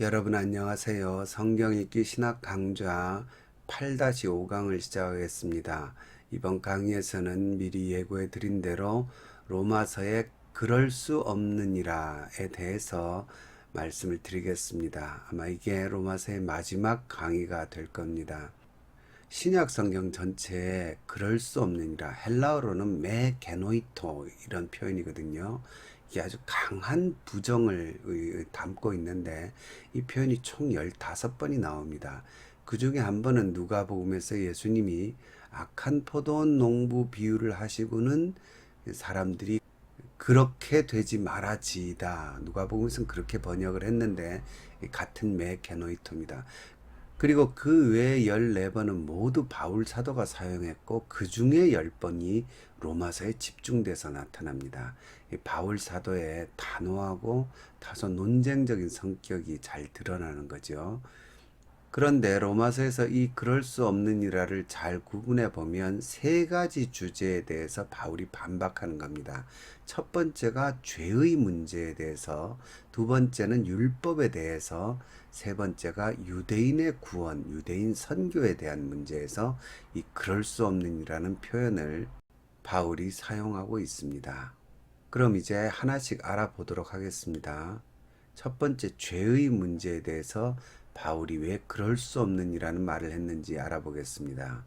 여러분 안녕하세요. 성경 읽기 신학 강좌 8-5강을 시작하겠습니다. 이번 강의에서는 미리 예고해 드린 대로 로마서의 그럴 수 없느니라에 대해서 말씀을 드리겠습니다. 아마 이게 로마서의 마지막 강의가 될 겁니다. 신약 성경 전체에 그럴 수 없느니라, 헬라어로는 메 게노이토 이런 표현이거든요. 이게 아주 강한 부정을 담고 있는데 이 표현이 총 15번이 나옵니다. 그 중에 한 번은 누가복음에서 예수님이 악한 포도원 농부 비유를 하시고는 사람들이 그렇게 되지 말아지이다. 누가복음에서는 그렇게 번역을 했는데 같은 메 게노이토입니다. 그리고 그 외에 14번은 모두 바울 사도가 사용했고 그 중에 10번이 로마서에 집중돼서 나타납니다. 바울 사도의 단호하고 다소 논쟁적인 성격이 잘 드러나는 거죠. 그런데 로마서에서 이 그럴 수 없느니라를 잘 구분해 보면 세 가지 주제에 대해서 바울이 반박하는 겁니다. 첫 번째가 죄의 문제에 대해서, 두 번째는 율법에 대해서, 세 번째가 유대인의 구원, 유대인 선교에 대한 문제에서 이 그럴 수 없느니라는 표현을 바울이 사용하고 있습니다. 그럼 이제 하나씩 알아보도록 하겠습니다. 첫 번째, 죄의 문제에 대해서 바울이 왜 그럴 수 없느니라는 말을 했는지 알아보겠습니다.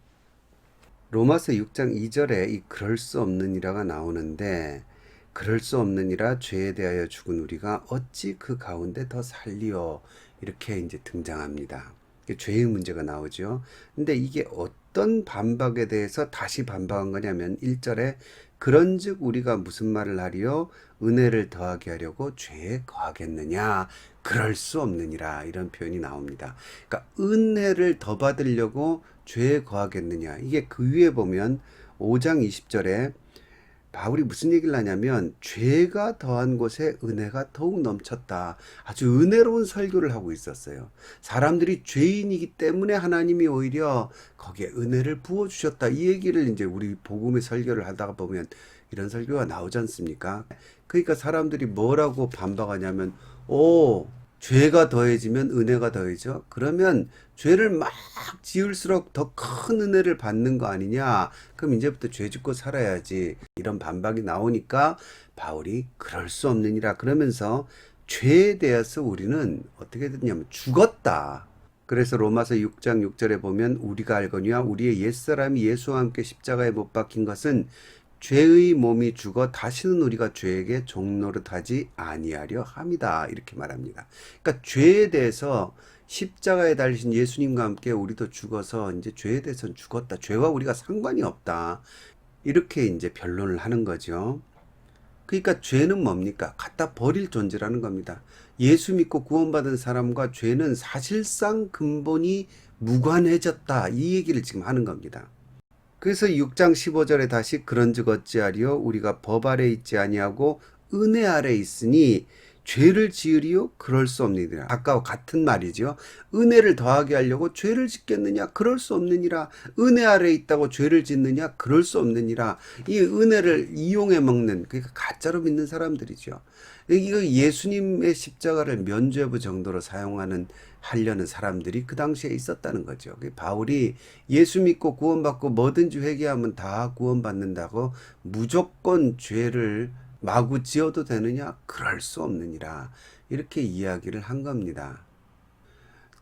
로마서 6장 2절에 이 그럴 수 없느니라가 나오는데, 그럴 수 없느니라 죄에 대하여 죽은 우리가 어찌 그 가운데 더 살리오, 이렇게 이제 등장합니다. 죄의 문제가 나오죠. 근데 이게 어떤 반박에 대해서 다시 반박한 거냐면 1절에 그런즉 우리가 무슨 말을 하리요? 은혜를 더하게 하려고 죄에 거하겠느냐? 그럴 수 없느니라, 이런 표현이 나옵니다. 그러니까 은혜를 더 받으려고 죄에 거하겠느냐? 이게 그 위에 보면 5장 20절에 바울이 무슨 얘기를 하냐면 죄가 더한 곳에 은혜가 더욱 넘쳤다. 아주 은혜로운 설교를 하고 있었어요. 사람들이 죄인이기 때문에 하나님이 오히려 거기에 은혜를 부어주셨다. 이 얘기를 이제 우리 복음의 설교를 하다가 보면 이런 설교가 나오지 않습니까? 그러니까 사람들이 뭐라고 반박하냐면, 죄가 더해지면 은혜가 더해져? 그러면 죄를 막 지을수록 더 큰 은혜를 받는 거 아니냐? 그럼 이제부터 죄 짓고 살아야지. 이런 반박이 나오니까 바울이 그럴 수 없느니라 그러면서 죄에 대해서 우리는 어떻게 됐냐면 죽었다. 그래서 로마서 6장 6절에 보면 우리가 알거니와 우리의 옛사람이 예수와 함께 십자가에 못 박힌 것은 죄의 몸이 죽어 다시는 우리가 죄에게 종노릇하지 아니하려 함이다, 이렇게 말합니다. 그러니까 죄에 대해서 십자가에 달리신 예수님과 함께 우리도 죽어서 이제 죄에 대해서는 죽었다. 죄와 우리가 상관이 없다. 이렇게 이제 변론을 하는 거죠. 그러니까 죄는 뭡니까? 갖다 버릴 존재라는 겁니다. 예수 믿고 구원받은 사람과 죄는 사실상 근본이 무관해졌다. 이 얘기를 지금 하는 겁니다. 그래서 6장 15절에 다시 그런즉 어찌하리요? 우리가 법 아래 있지 아니하고 은혜 아래 있으니 죄를 지으리요? 그럴 수 없느니라. 아까와 같은 말이죠. 은혜를 더하게 하려고 죄를 짓겠느냐? 그럴 수 없느니라. 은혜 아래 있다고 죄를 짓느냐? 그럴 수 없느니라. 이 은혜를 이용해 먹는, 그러니까 가짜로 믿는 사람들이죠. 이거 예수님의 십자가를 면죄부 정도로 하려는 사람들이 그 당시에 있었다는 거죠. 바울이 예수 믿고 구원받고 뭐든지 회개하면 다 구원받는다고 무조건 죄를 마구 지어도 되느냐? 그럴 수 없느니라. 이렇게 이야기를 한 겁니다.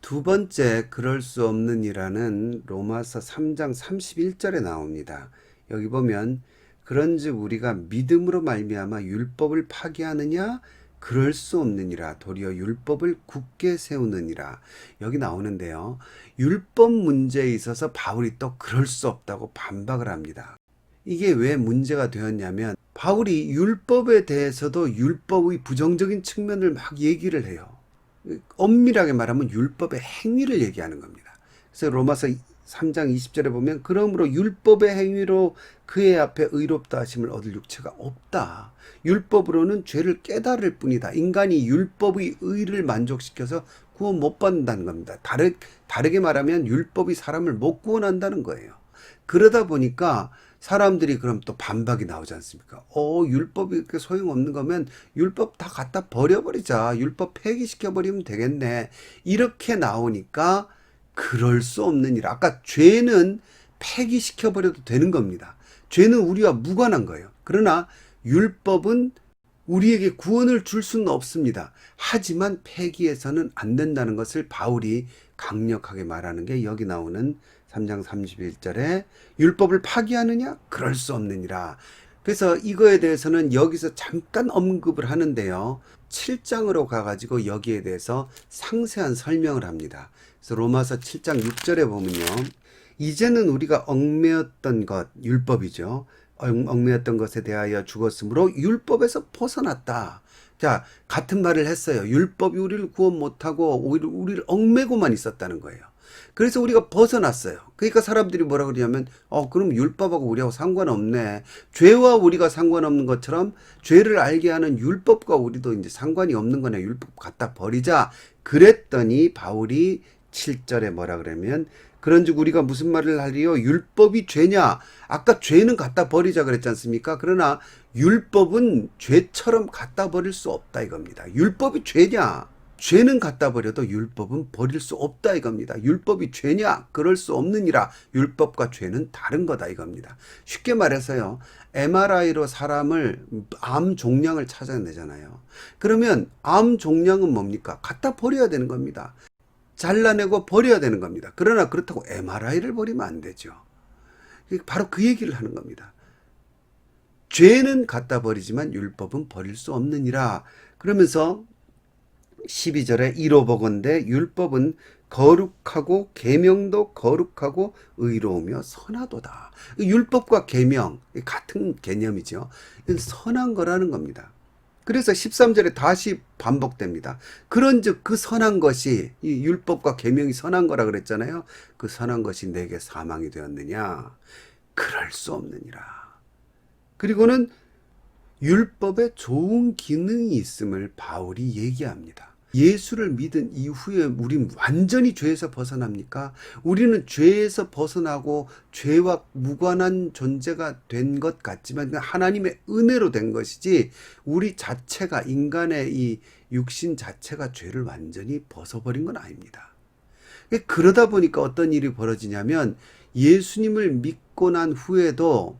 두 번째 그럴 수 없느니라는 로마서 3장 31절에 나옵니다. 여기 보면 그런즉 우리가 믿음으로 말미암아 율법을 파기하느냐? 그럴 수 없느니라. 도리어 율법을 굳게 세우느니라. 여기 나오는데요. 율법 문제에 있어서 바울이 또 그럴 수 없다고 반박을 합니다. 이게 왜 문제가 되었냐면 바울이 율법에 대해서도 율법의 부정적인 측면을 막 얘기를 해요. 엄밀하게 말하면 율법의 행위를 얘기하는 겁니다. 그래서 로마서 3장 20절에 보면 그러므로 율법의 행위로 그의 앞에 의롭다 하심을 얻을 육체가 없다. 율법으로는 죄를 깨달을 뿐이다. 인간이 율법의 의를 만족시켜서 구원 못 받는다는 겁니다. 다르게 말하면 율법이 사람을 못 구원한다는 거예요. 그러다 보니까 사람들이 그럼 또 반박이 나오지 않습니까? 율법이 이렇게 소용없는 거면 율법 다 갖다 버려버리자. 율법 폐기시켜버리면 되겠네. 이렇게 나오니까 그럴 수 없는 일. 아까 죄는 폐기시켜버려도 되는 겁니다. 죄는 우리와 무관한 거예요. 그러나 율법은 우리에게 구원을 줄 수는 없습니다. 하지만 폐기해서는 안 된다는 것을 바울이 강력하게 말하는 게 여기 나오는 3장 31절에 율법을 파기하느냐? 그럴 수 없느니라. 그래서 이거에 대해서는 여기서 잠깐 언급을 하는데요. 7장으로 가가지고 여기에 대해서 상세한 설명을 합니다. 그래서 로마서 7장 6절에 보면요. 이제는 우리가 얽매였던 것, 율법이죠. 얽매였던 것에 대하여 죽었으므로 율법에서 벗어났다. 자, 같은 말을 했어요. 율법이 우리를 구원 못하고 오히려 우리를 얽매고만 있었다는 거예요. 그래서 우리가 벗어났어요. 그러니까 사람들이 뭐라 그러냐면 그럼 율법하고 우리하고 상관없네. 죄와 우리가 상관없는 것처럼 죄를 알게 하는 율법과 우리도 이제 상관이 없는 거네. 율법 갖다 버리자. 그랬더니 바울이 7절에 뭐라 그러면 그런즉 우리가 무슨 말을 하리요? 율법이 죄냐? 아까 죄는 갖다 버리자 그랬지 않습니까? 그러나 율법은 죄처럼 갖다 버릴 수 없다 이겁니다. 율법이 죄냐? 죄는 갖다 버려도 율법은 버릴 수 없다 이겁니다. 율법이 죄냐? 그럴 수 없느니라. 율법과 죄는 다른 거다 이겁니다. 쉽게 말해서요. MRI로 사람을 암 종양을 찾아내잖아요. 그러면 암 종양은 뭡니까? 갖다 버려야 되는 겁니다. 잘라내고 버려야 되는 겁니다. 그러나 그렇다고 MRI를 버리면 안 되죠. 바로 그 얘기를 하는 겁니다. 죄는 갖다 버리지만 율법은 버릴 수 없느니라. 그러면서 12절에 이로 보건대 율법은 거룩하고 계명도 거룩하고 의로우며 선하도다. 율법과 계명 같은 개념이죠. 이건 선한 거라는 겁니다. 그래서 13절에 다시 반복됩니다. 그런즉 그 선한 것이 이 율법과 계명이 선한 거라 그랬잖아요. 그 선한 것이 내게 사망이 되었느냐? 그럴 수 없느니라. 그리고는 율법에 좋은 기능이 있음을 바울이 얘기합니다. 예수를 믿은 이후에 우린 완전히 죄에서 벗어납니까? 우리는 죄에서 벗어나고 죄와 무관한 존재가 된 것 같지만 하나님의 은혜로 된 것이지 우리 자체가 인간의 이 육신 자체가 죄를 완전히 벗어버린 건 아닙니다. 그러다 보니까 어떤 일이 벌어지냐면 예수님을 믿고 난 후에도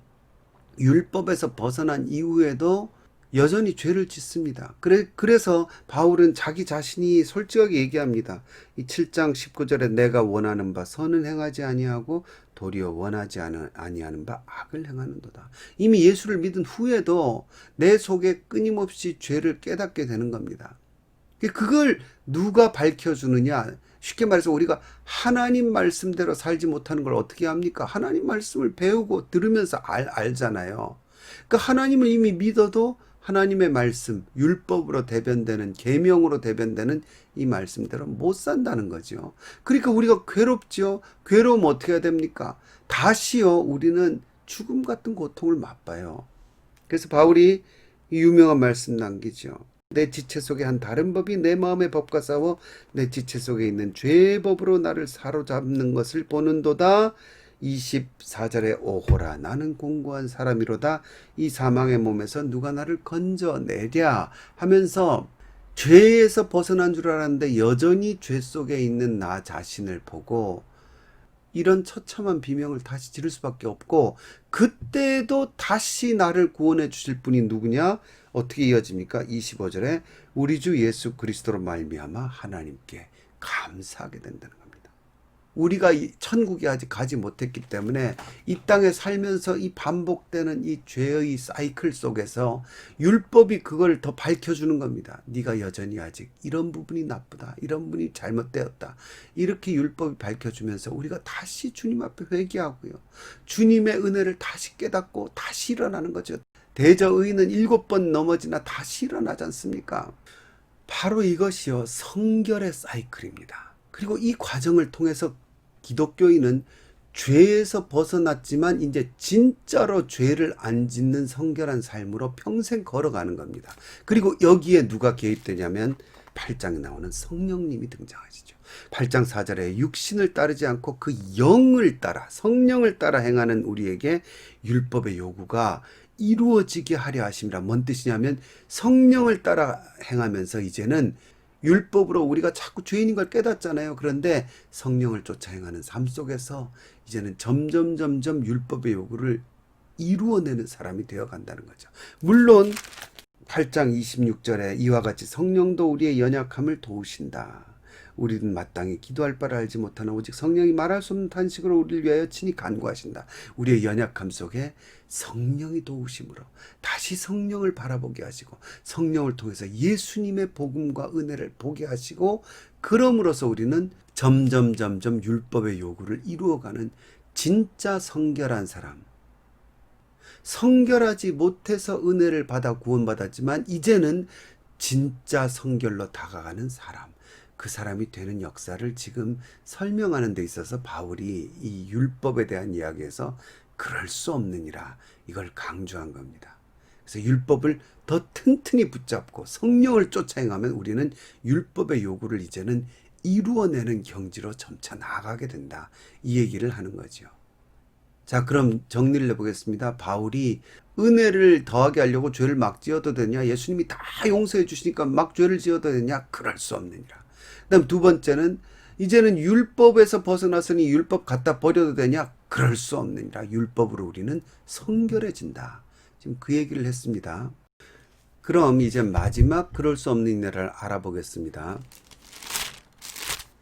율법에서 벗어난 이후에도 여전히 죄를 짓습니다. 그래서 바울은 자기 자신이 솔직하게 얘기합니다. 이 7장 19절에 내가 원하는 바 선은 행하지 아니하고 도리어 원하지 아니하는 바 악을 행하는도다. 이미 예수를 믿은 후에도 내 속에 끊임없이 죄를 깨닫게 되는 겁니다. 그걸 누가 밝혀주느냐? 쉽게 말해서 우리가 하나님 말씀대로 살지 못하는 걸 어떻게 합니까? 하나님 말씀을 배우고 들으면서 알잖아요. 그러니까 하나님을 이미 믿어도 하나님의 말씀, 율법으로 대변되는, 계명으로 대변되는 이 말씀대로 못 산다는 거죠. 그러니까 우리가 괴롭죠. 괴로우면 어떻게 해야 됩니까? 다시요, 우리는 죽음 같은 고통을 맛봐요. 그래서 바울이 유명한 말씀 남기죠. 내 지체 속에 한 다른 법이 내 마음의 법과 싸워 내 지체 속에 있는 죄의 법으로 나를 사로잡는 것을 보는도다. 24절에 오호라 나는 공고한 사람이로다. 이 사망의 몸에서 누가 나를 건져내랴 하면서 죄에서 벗어난 줄 알았는데 여전히 죄 속에 있는 나 자신을 보고 이런 처참한 비명을 다시 지를 수밖에 없고 그때도 다시 나를 구원해 주실 분이 누구냐? 어떻게 이어집니까? 25절에 우리 주 예수 그리스도로 말미암아 하나님께 감사하게 된다는 겁니다. 우리가 이 천국에 아직 가지 못했기 때문에 이 땅에 살면서 이 반복되는 이 죄의 사이클 속에서 율법이 그걸 더 밝혀주는 겁니다. 네가 여전히 아직 이런 부분이 나쁘다. 이런 부분이 잘못되었다. 이렇게 율법이 밝혀주면서 우리가 다시 주님 앞에 회개하고요. 주님의 은혜를 다시 깨닫고 다시 일어나는 거죠. 대저의인은 7번 넘어지나 다시 일어나지 않습니까? 바로 이것이요. 성결의 사이클입니다. 그리고 이 과정을 통해서 기독교인은 죄에서 벗어났지만 이제 진짜로 죄를 안 짓는 성결한 삶으로 평생 걸어가는 겁니다. 그리고 여기에 누가 개입되냐면 8장에 나오는 성령님이 등장하시죠. 8장 4절에 육신을 따르지 않고 그 영을 따라 성령을 따라 행하는 우리에게 율법의 요구가 이루어지게 하려 하심이라. 뭔 뜻이냐면 성령을 따라 행하면서 이제는 율법으로 우리가 자꾸 죄인인 걸 깨닫잖아요. 그런데 성령을 쫓아 행하는 삶 속에서 이제는 점점 율법의 요구를 이루어내는 사람이 되어간다는 거죠. 물론 8장 26절에 이와 같이 성령도 우리의 연약함을 도우신다. 우리는 마땅히 기도할 바를 알지 못하나 오직 성령이 말할 수 없는 탄식으로 우리를 위하여 친히 간구하신다. 우리의 연약함 속에 성령이 도우심으로 다시 성령을 바라보게 하시고 성령을 통해서 예수님의 복음과 은혜를 보게 하시고 그럼으로써 우리는 점점 율법의 요구를 이루어가는 진짜 성결한 사람, 성결하지 못해서 은혜를 받아 구원받았지만 이제는 진짜 성결로 다가가는 사람, 그 사람이 되는 역사를 지금 설명하는 데 있어서 바울이 이 율법에 대한 이야기에서 그럴 수 없느니라 이걸 강조한 겁니다. 그래서 율법을 더 튼튼히 붙잡고 성령을 쫓아 행하면 우리는 율법의 요구를 이제는 이루어내는 경지로 점차 나아가게 된다. 이 얘기를 하는 거죠. 자, 그럼 정리를 해보겠습니다. 바울이 은혜를 더하게 하려고 죄를 막 지어도 되냐? 예수님이 다 용서해 주시니까 막 죄를 지어도 되냐? 그럴 수 없느니라. 그다음 두 번째는 이제는 율법에서 벗어났으니 율법 갖다 버려도 되냐? 그럴 수 없느니라. 율법으로 우리는 성결해진다. 지금 그 얘기를 했습니다. 그럼 이제 마지막 그럴 수 없느니라를 알아보겠습니다.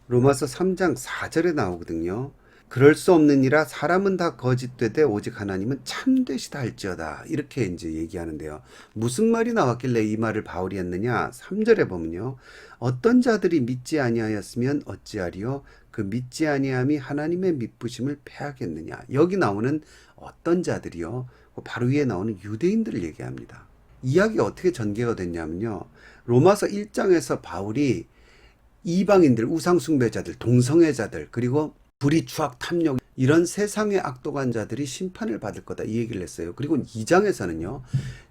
로마서 3장 4절에 나오거든요. 그럴 수 없느니라 사람은 다 거짓되되 오직 하나님은 참되시다 할지어다. 이렇게 이제 얘기하는데요. 무슨 말이 나왔길래 이 말을 바울이 했느냐? 3절에 보면요. 어떤 자들이 믿지 아니하였으면 어찌하리요? 그 믿지 아니함이 하나님의 믿부심을 패하겠느냐? 여기 나오는 어떤 자들이요? 바로 위에 나오는 유대인들을 얘기합니다. 이야기가 어떻게 전개가 됐냐면요. 로마서 1장에서 바울이 이방인들, 우상숭배자들, 동성애자들, 그리고 불의, 추악, 탐욕 이런 세상의 악독한 자들이 심판을 받을 거다 이 얘기를 했어요. 그리고 2장에서는요.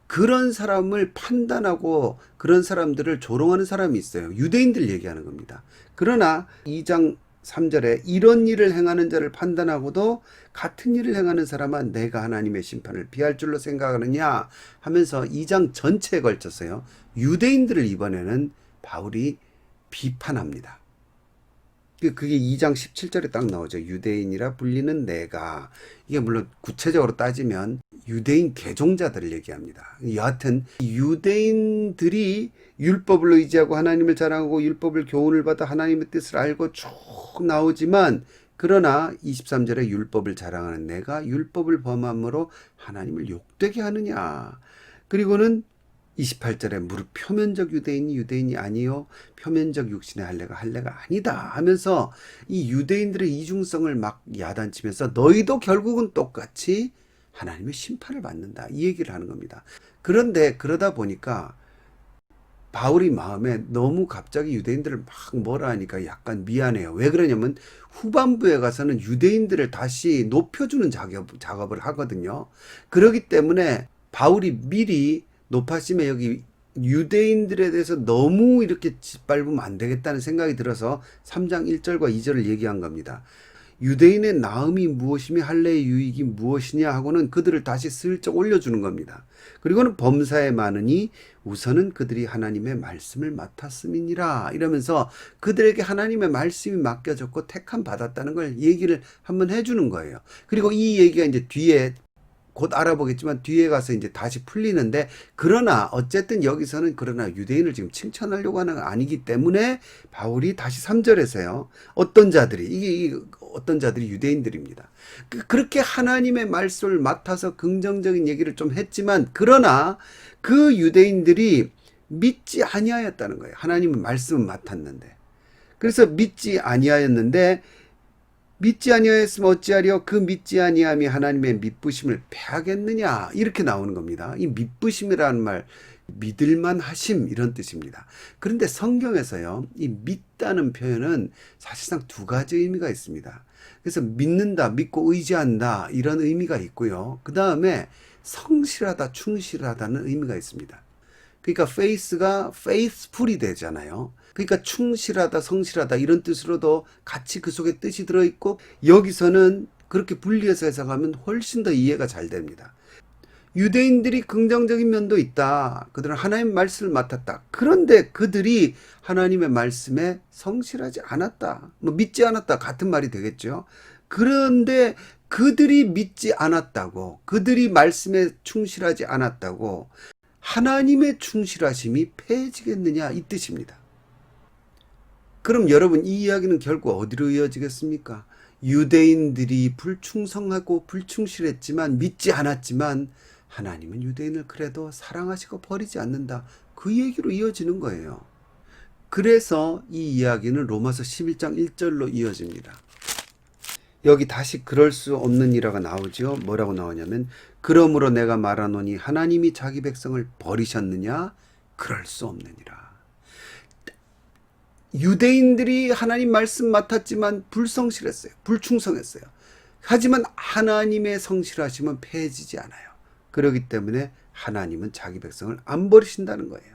그런 사람을 판단하고 그런 사람들을 조롱하는 사람이 있어요. 유대인들 얘기하는 겁니다. 그러나 2장 3절에 이런 일을 행하는 자를 판단하고도 같은 일을 행하는 사람은 내가 하나님의 심판을 피할 줄로 생각하느냐 하면서 2장 전체에 걸쳐서요. 유대인들을 이번에는 바울이 비판합니다. 그게 2장 17절에 딱 나오죠. 유대인이라 불리는 내가. 이게 물론 구체적으로 따지면 유대인 개종자들을 얘기합니다. 여하튼 유대인들이 율법을 의지하고 하나님을 자랑하고 율법을 교훈을 받아 하나님의 뜻을 알고 쭉 나오지만 그러나 23절에 율법을 자랑하는 내가 율법을 범함으로 하나님을 욕되게 하느냐. 그리고는 28절에 무릇 표면적 유대인이 유대인이 아니요 표면적 육신의 할례가 할례가 아니다 하면서 이 유대인들의 이중성을 막 야단치면서 너희도 결국은 똑같이 하나님의 심판을 받는다 이 얘기를 하는 겁니다. 그런데 그러다 보니까 바울이 마음에 너무 갑자기 유대인들을 막 뭐라 하니까 약간 미안해요. 왜 그러냐면 후반부에 가서는 유대인들을 다시 높여주는 작업을 하거든요. 그렇기 때문에 바울이 미리 높아심에 여기 유대인들에 대해서 너무 이렇게 짓밟으면 안 되겠다는 생각이 들어서 3장 1절과 2절을 얘기한 겁니다. 유대인의 나음이 무엇이며 할례의 유익이 무엇이냐 하고는 그들을 다시 슬쩍 올려주는 겁니다. 그리고는 범사에 많으니 우선은 그들이 하나님의 말씀을 맡았음이니라 이러면서 그들에게 하나님의 말씀이 맡겨졌고 택함 받았다는 걸 얘기를 한번 해주는 거예요. 그리고 이 얘기가 이제 뒤에 곧 알아보겠지만 뒤에 가서 이제 다시 풀리는데 그러나 어쨌든 여기서는 그러나 유대인을 지금 칭찬하려고 하는 건 아니기 때문에 바울이 다시 3절에서요. 어떤 자들이 이게 어떤 자들이 유대인들입니다. 그렇게 하나님의 말씀을 맡아서 긍정적인 얘기를 좀 했지만 그러나 그 유대인들이 믿지 아니하였다는 거예요. 하나님은 말씀을 맡았는데. 그래서 믿지 아니하였는데 믿지 아니하였으면 어찌하리요? 그 믿지 아니함이 하나님의 믿부심을 패하겠느냐 이렇게 나오는 겁니다. 이 믿부심이라는 말 믿을만 하심 이런 뜻입니다. 그런데 성경에서요 이 믿다는 표현은 사실상 두 가지 의미가 있습니다. 그래서 믿는다, 믿고 의지한다 이런 의미가 있고요. 그 다음에 성실하다, 충실하다는 의미가 있습니다. 그러니까 faith가 faithful이 되잖아요. 그러니까 충실하다, 성실하다 이런 뜻으로도 같이 그 속에 뜻이 들어있고, 여기서는 그렇게 분리해서 해석하면 훨씬 더 이해가 잘 됩니다. 유대인들이 긍정적인 면도 있다. 그들은 하나님의 말씀을 맡았다. 그런데 그들이 하나님의 말씀에 성실하지 않았다. 뭐 믿지 않았다. 같은 말이 되겠죠. 그런데 그들이 믿지 않았다고, 그들이 말씀에 충실하지 않았다고 하나님의 충실하심이 패해지겠느냐 이 뜻입니다. 그럼 여러분, 이 이야기는 결국 어디로 이어지겠습니까? 유대인들이 불충성하고 불충실했지만, 믿지 않았지만 하나님은 유대인을 그래도 사랑하시고 버리지 않는다. 그 얘기로 이어지는 거예요. 그래서 이 이야기는 로마서 11장 1절로 이어집니다. 여기 다시 그럴 수 없느니라가 나오죠. 뭐라고 나오냐면, 그러므로 내가 말하노니 하나님이 자기 백성을 버리셨느냐? 그럴 수 없느니라. 유대인들이 하나님 말씀 맡았지만 불성실했어요. 불충성했어요. 하지만 하나님의 성실하심은 패해지지 않아요. 그렇기 때문에 하나님은 자기 백성을 안 버리신다는 거예요.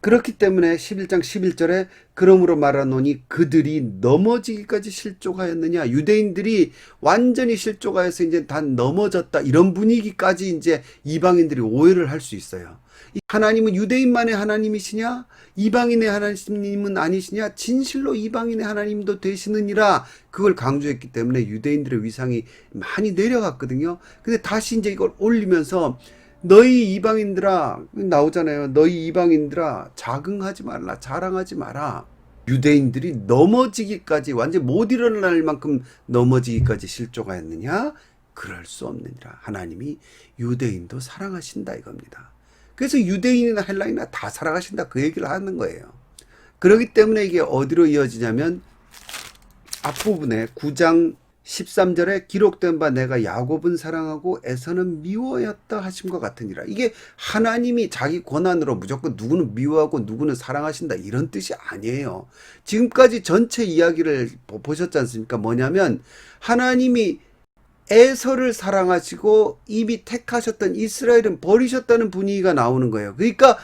그렇기 때문에 11장 11절에 그러므로 말하노니 그들이 넘어지기까지 실족하였느냐. 유대인들이 완전히 실족하여서 이제 다 넘어졌다. 이런 분위기까지 이제 이방인들이 오해를 할 수 있어요. 하나님은 유대인만의 하나님이시냐? 이방인의 하나님은 아니시냐? 진실로 이방인의 하나님도 되시느니라. 그걸 강조했기 때문에 유대인들의 위상이 많이 내려갔거든요. 근데 다시 이제 이걸 올리면서 너희 이방인들아, 나오잖아요. 너희 이방인들아, 자긍하지 말라, 자랑하지 마라. 유대인들이 넘어지기까지, 완전 못 일어날 만큼 넘어지기까지 실족하였느냐? 그럴 수 없느니라. 하나님이 유대인도 사랑하신다 이겁니다. 그래서 유대인이나 헬라인이나 다 사랑하신다 그 얘기를 하는 거예요. 그렇기 때문에 이게 어디로 이어지냐면, 앞부분에 9장 13절에 기록된 바 내가 야곱은 사랑하고 에서는 미워하였다 하심과 같으니라. 이게 하나님이 자기 권한으로 무조건 누구는 미워하고 누구는 사랑하신다 이런 뜻이 아니에요. 지금까지 전체 이야기를 보셨지 않습니까? 뭐냐면 하나님이 에서를 사랑하시고 이미 택하셨던 이스라엘은 버리셨다는 분위기가 나오는 거예요. 그러니까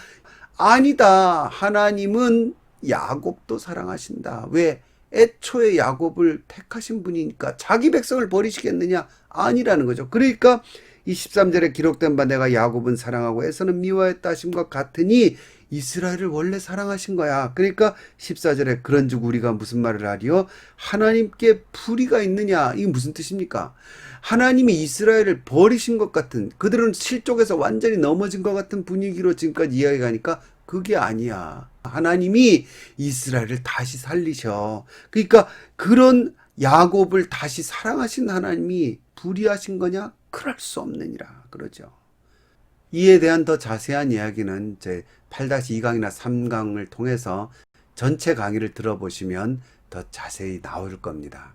아니다. 하나님은 야곱도 사랑하신다. 왜? 애초에 야곱을 택하신 분이니까 자기 백성을 버리시겠느냐? 아니라는 거죠. 그러니까 이 13절에 기록된 바 내가 야곱은 사랑하고 에서는 미워했다 하심과 같으니 이스라엘을 원래 사랑하신 거야. 그러니까 14절에 그런즉 우리가 무슨 말을 하리요? 하나님께 불의가 있느냐? 이게 무슨 뜻입니까? 하나님이 이스라엘을 버리신 것 같은, 그들은 실족해서 완전히 넘어진 것 같은 분위기로 지금까지 이야기가 하니까 그게 아니야. 하나님이 이스라엘을 다시 살리셔. 그러니까 그런 야곱을 다시 사랑하신 하나님이 불의하신 거냐? 그럴 수 없느니라. 그러죠. 이에 대한 더 자세한 이야기는 제 8-2강이나 3강을 통해서 전체 강의를 들어보시면 더 자세히 나올 겁니다.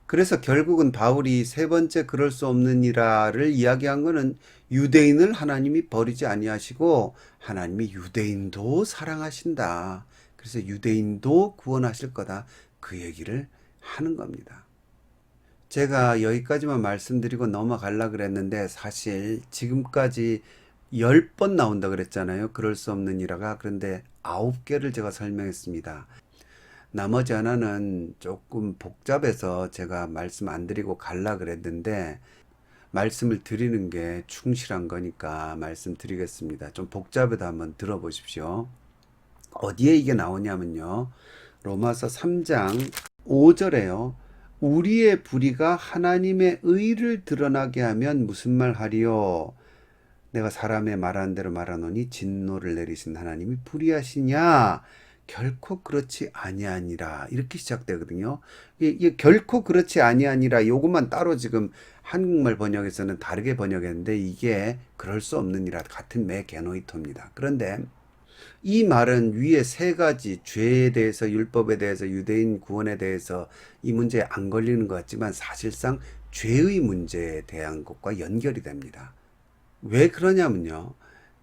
그래서 결국은 바울이 세 번째 그럴 수 없느니라를 이야기한 거는 유대인을 하나님이 버리지 아니하시고 하나님이 유대인도 사랑하신다. 그래서 유대인도 구원하실 거다. 그 얘기를 하는 겁니다. 제가 여기까지만 말씀드리고 넘어가려고 그랬는데 사실 지금까지 10번 나온다 그랬잖아요. 그럴 수 없느니라가. 그런데 9개를 제가 설명했습니다. 나머지 하나는 조금 복잡해서 제가 말씀 안 드리고 갈라 그랬는데 말씀을 드리는 게 충실한 거니까 말씀드리겠습니다. 좀 복잡해도 한번 들어보십시오. 어디에 이게 나오냐면요. 로마서 3장 5절에요. 우리의 불의가 하나님의 의를 드러나게 하면 무슨 말 하리요? 내가 사람의 말한 대로 말하노니 진노를 내리신 하나님이 불의하시냐? 결코 그렇지 아니하니라. 이렇게 시작되거든요. 이게 결코 그렇지 아니하니라. 요것만 따로 지금 한국말 번역에서는 다르게 번역했는데 이게 그럴 수 없느니라. 같은 메게노이토입니다. 그런데 이 말은 위에 세 가지 죄에 대해서, 율법에 대해서, 유대인 구원에 대해서 이 문제에 안 걸리는 것 같지만 사실상 죄의 문제에 대한 것과 연결이 됩니다. 왜 그러냐면요.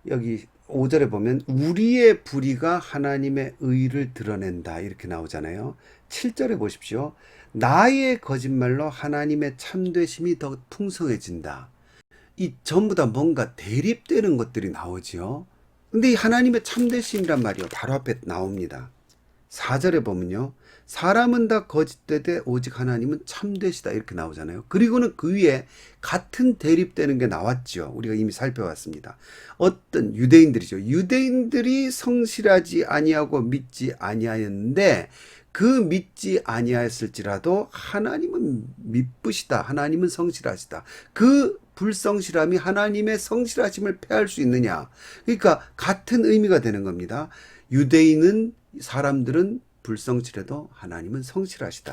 여기 5절에 보면 우리의 불의가 하나님의 의를 드러낸다 이렇게 나오잖아요. 7절에 보십시오. 나의 거짓말로 하나님의 참되심이 더 풍성해진다. 이 전부 다 뭔가 대립되는 것들이 나오지요. 근데 이 하나님의 참되심이란 말이요 바로 앞에 나옵니다. 4절에 보면요. 사람은 다 거짓되되 오직 하나님은 참되시다 이렇게 나오잖아요. 그리고는 그 위에 같은 대립되는 게 나왔죠. 우리가 이미 살펴봤습니다. 어떤 유대인들이죠. 유대인들이 성실하지 아니하고 믿지 아니하였는데 그 믿지 아니하였을지라도 하나님은 미쁘시다. 하나님은 성실하시다. 그 불성실함이 하나님의 성실하심을 패할 수 있느냐. 그러니까 같은 의미가 되는 겁니다. 유대인은 사람들은 불성실해도 하나님은 성실하시다.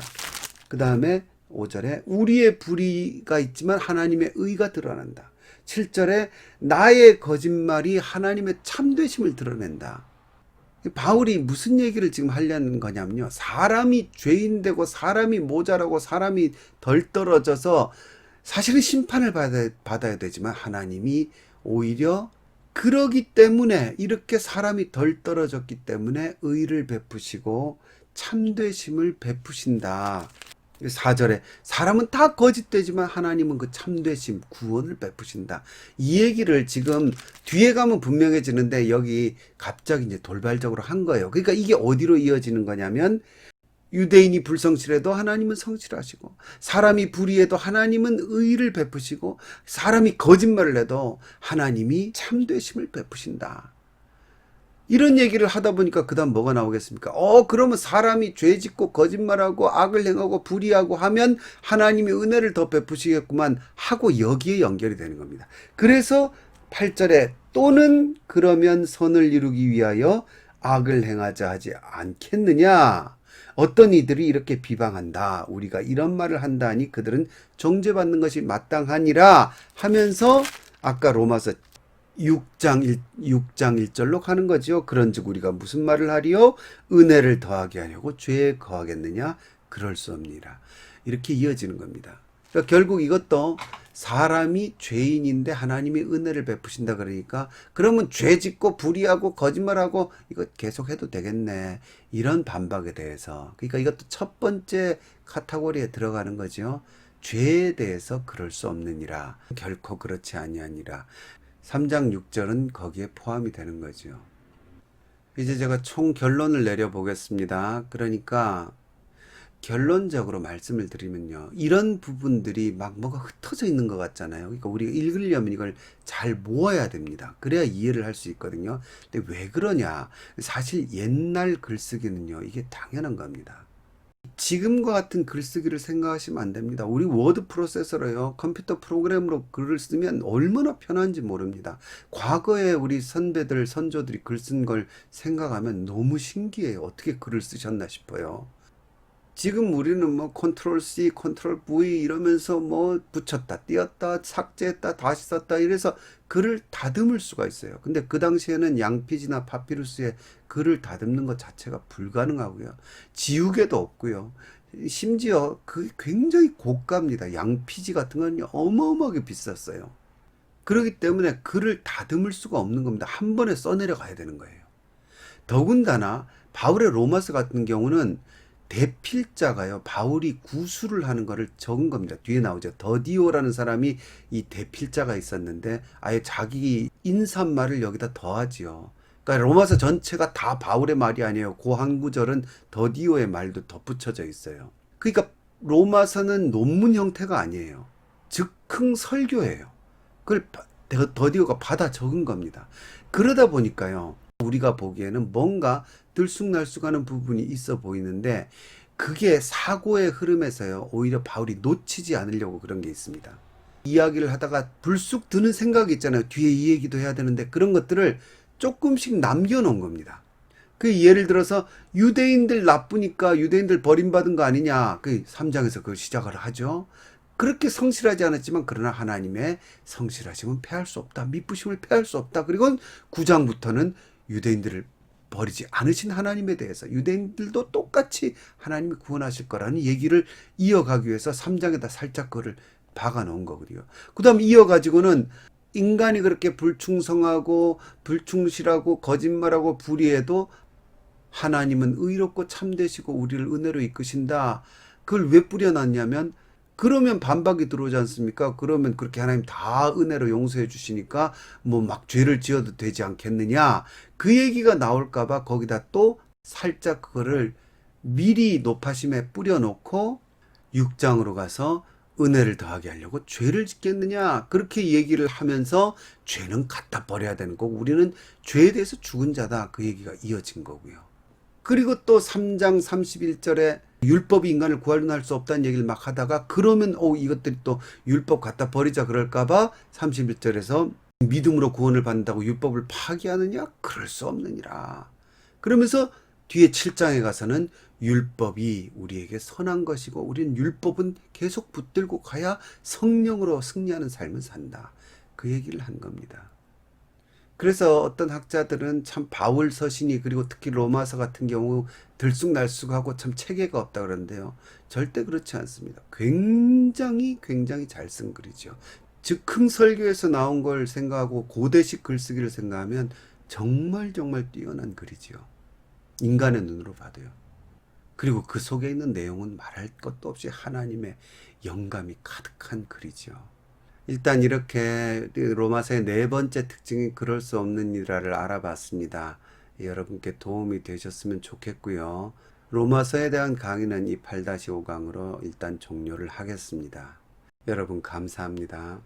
그 다음에 5절에 우리의 불의가 있지만 하나님의 의가 드러난다. 7절에 나의 거짓말이 하나님의 참되심을 드러낸다. 바울이 무슨 얘기를 지금 하려는 거냐면요. 사람이 죄인되고 사람이 모자라고 사람이 덜 떨어져서 사실은 심판을 받아야 되지만 하나님이 오히려 그러기 때문에 이렇게 사람이 덜 떨어졌기 때문에 의를 베푸시고 참되심을 베푸신다. 4절에 사람은 다 거짓되지만 하나님은 그 참되심, 구원을 베푸신다. 이 얘기를 지금 뒤에 가면 분명해지는데 여기 갑자기 이제 돌발적으로 한 거예요. 그러니까 이게 어디로 이어지는 거냐면 유대인이 불성실해도 하나님은 성실하시고 사람이 불의해도 하나님은 의를 베푸시고 사람이 거짓말을 해도 하나님이 참되심을 베푸신다. 이런 얘기를 하다 보니까 그 다음 뭐가 나오겠습니까? 그러면 사람이 죄 짓고 거짓말하고 악을 행하고 불의하고 하면 하나님이 은혜를 더 베푸시겠구만 하고 여기에 연결이 되는 겁니다. 그래서 8절에 또는 그러면 선을 이루기 위하여 악을 행하자 하지 않겠느냐? 어떤 이들이 이렇게 비방한다. 우리가 이런 말을 한다니 그들은 정죄받는 것이 마땅하니라 하면서 아까 로마서 6장 1절로 가는 거죠. 그런즉 우리가 무슨 말을 하리요? 은혜를 더하게 하려고 죄에 거하겠느냐? 그럴 수 없니라. 이렇게 이어지는 겁니다. 그러니까 결국 이것도 사람이 죄인인데 하나님이 은혜를 베푸신다 그러니까 그러면 죄 짓고 불의하고 거짓말하고 이거 계속 해도 되겠네. 이런 반박에 대해서. 그러니까 이것도 첫 번째 카테고리에 들어가는 거죠. 죄에 대해서 그럴 수 없느니라. 결코 그렇지 아니하니라. 3장 6절은 거기에 포함이 되는 거죠. 이제 제가 총 결론을 내려보겠습니다. 그러니까 결론적으로 말씀을 드리면요. 이런 부분들이 막 뭐가 흩어져 있는 것 같잖아요. 그러니까 우리가 읽으려면 이걸 잘 모아야 됩니다. 그래야 이해를 할 수 있거든요. 근데 왜 그러냐. 사실 옛날 글쓰기는요. 이게 당연한 겁니다. 지금과 같은 글쓰기를 생각하시면 안 됩니다. 우리 워드 프로세서로요. 컴퓨터 프로그램으로 글을 쓰면 얼마나 편한지 모릅니다. 과거에 우리 선배들, 선조들이 글 쓴 걸 생각하면 너무 신기해요. 어떻게 글을 쓰셨나 싶어요. 지금 우리는 뭐 컨트롤 C, 컨트롤 V 이러면서 뭐 붙였다, 띄었다, 삭제했다, 다시 썼다 이래서 글을 다듬을 수가 있어요. 근데 그 당시에는 양피지나 파피루스에 글을 다듬는 것 자체가 불가능하고요. 지우개도 없고요. 심지어 그게 굉장히 고가입니다. 양피지 같은 건 어마어마하게 비쌌어요. 그렇기 때문에 글을 다듬을 수가 없는 겁니다. 한 번에 써내려 가야 되는 거예요. 더군다나 바울의 로마서 같은 경우는 대필자가요. 바울이 구술을 하는 거를 적은 겁니다. 뒤에 나오죠. 더디오라는 사람이 이 대필자가 있었는데 아예 자기 인사말을 여기다 더하지요. 그러니까 로마서 전체가 다 바울의 말이 아니에요. 그 한 구절은 더디오의 말도 덧붙여져 있어요. 그러니까 로마서는 논문 형태가 아니에요. 즉흥 설교예요. 그걸 더디오가 받아 적은 겁니다. 그러다 보니까요. 우리가 보기에는 뭔가 들쑥날쑥하는 부분이 있어 보이는데 그게 사고의 흐름에서요. 오히려 바울이 놓치지 않으려고 그런 게 있습니다. 이야기를 하다가 불쑥 드는 생각이 있잖아요. 뒤에 이 얘기도 해야 되는데 그런 것들을 조금씩 남겨놓은 겁니다. 그 예를 들어서 유대인들 나쁘니까 유대인들 버림받은 거 아니냐. 그 3장에서 그 시작을 하죠. 그렇게 성실하지 않았지만 그러나 하나님의 성실하심은 패할 수 없다. 미쁘심을 패할 수 없다. 그리고 9장부터는 유대인들을 버리지 않으신 하나님에 대해서 유대인들도 똑같이 하나님이 구원하실 거라는 얘기를 이어가기 위해서 3장에다 살짝 그거를 박아 놓은 거거든요. 그 다음 이어가지고는 인간이 그렇게 불충성하고 불충실하고 거짓말하고 불의해도 하나님은 의롭고 참되시고 우리를 은혜로 이끄신다. 그걸 왜 뿌려놨냐면 그러면 반박이 들어오지 않습니까? 그러면 그렇게 하나님 다 은혜로 용서해 주시니까 뭐 막 죄를 지어도 되지 않겠느냐? 그 얘기가 나올까봐 거기다 또 살짝 그거를 미리 노파심에 뿌려놓고 6장으로 가서 은혜를 더하게 하려고 죄를 짓겠느냐 그렇게 얘기를 하면서 죄는 갖다 버려야 되는 거고 우리는 죄에 대해서 죽은 자다 그 얘기가 이어진 거고요. 그리고 또 3장 31절에 율법이 인간을 구하려는 할 수 없다는 얘기를 막 하다가 그러면 이것들이 또 율법 갖다 버리자 그럴까봐 31절에서 믿음으로 구원을 받는다고 율법을 파기하느냐? 그럴 수 없느니라. 그러면서 뒤에 7장에 가서는 율법이 우리에게 선한 것이고 우리는 율법은 계속 붙들고 가야 성령으로 승리하는 삶을 산다. 그 얘기를 한 겁니다. 그래서 어떤 학자들은 참 바울 서신이 그리고 특히 로마서 같은 경우 들쑥날쑥하고 참 체계가 없다 그러는데요. 절대 그렇지 않습니다. 굉장히 잘 쓴 글이죠. 즉 흥설교에서 나온 걸 생각하고 고대식 글쓰기를 생각하면 정말 뛰어난 글이지요. 인간의 눈으로 봐도요. 그리고 그 속에 있는 내용은 말할 것도 없이 하나님의 영감이 가득한 글이죠. 일단 이렇게 로마서의 네 번째 특징이 그럴 수 없는 일화를 알아봤습니다. 여러분께 도움이 되셨으면 좋겠고요. 로마서에 대한 강의는 이 8-5강으로 일단 종료를 하겠습니다. 여러분 감사합니다.